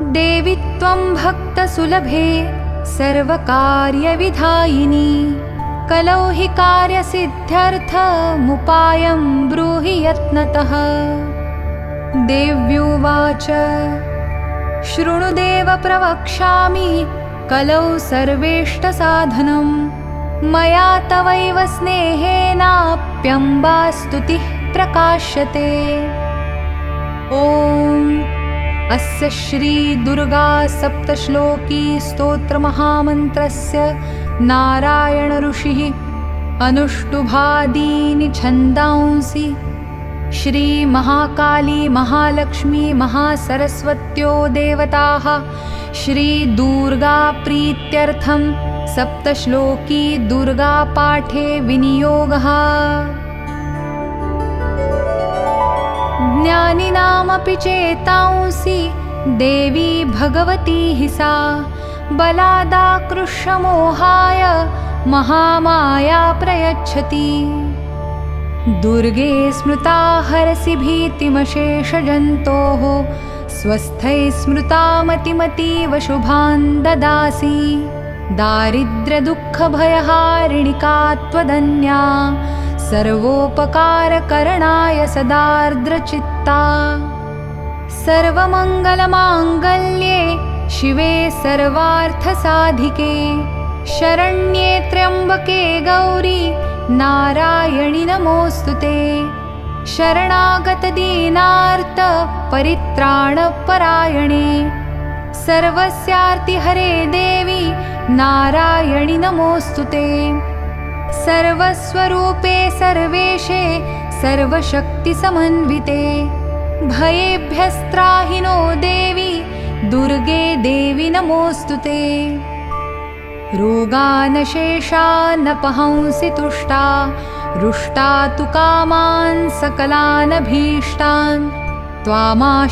देवि त्वं भक्तसुलभे सर्वकार्यविधायिनी कलौ हि कार्यसिद्ध्यर्थमुपायं ब्रूहि यत्नतः। देव्युवाच शृणुदेव प्रवक्ष्यामि कलौ सर्वेष्टसाधनं मया तवैव स्नेहेनाप्यम्बा स्तुतिः प्रकाश्यते। ॐ अस्य श्री दुर्गा सप्तश्लोकी स्तोत्रमहामन्त्रस्य नारायण ऋषिः अनुष्टुभादीनि छन्दांसि श्री महाकाली महालक्ष्मी महासरस्वत्यो देवताः श्री दुर्गा प्रीत्यर्थं सप्तश्लोकी दुर्गा पाठे विनियोगः। ज्ञानिनामपि चेतांसि देवी भगवती हि सा बलादाकृष्यमोहाय महामाया प्रयच्छति। दुर्गे स्मृता हरसि भीतिमशेषजन्तोः स्वस्थै स्मृता मतिमतीव शुभान् ददासि। दारिद्र्यदुःखभयहारिणिका त्वदन्या सर्वोपकारकरणाय सदार्द्रचित्ता। सर्वमङ्गलमाङ्गल्ये शिवे सर्वार्थसाधिके शरण्ये त्र्यम्बके गौरी नारायणि नमोऽस्तुते। शरणागतदीनार्त परित्राणपरायणे सर्वस्यार्तिहरे देवी नारायणि नमोऽस्तुते। सर्वस्वरूपे सर्वेशे सर्वशक्तिसमन्विते भयेभ्यस्त्राहि नो देवी दुर्गे देवी नमोऽस्तुते। रोगानशेषानपहंसि तुष्टा रुष्टा तु कामान् सकलानभीष्टान् त्वामाश्रित्य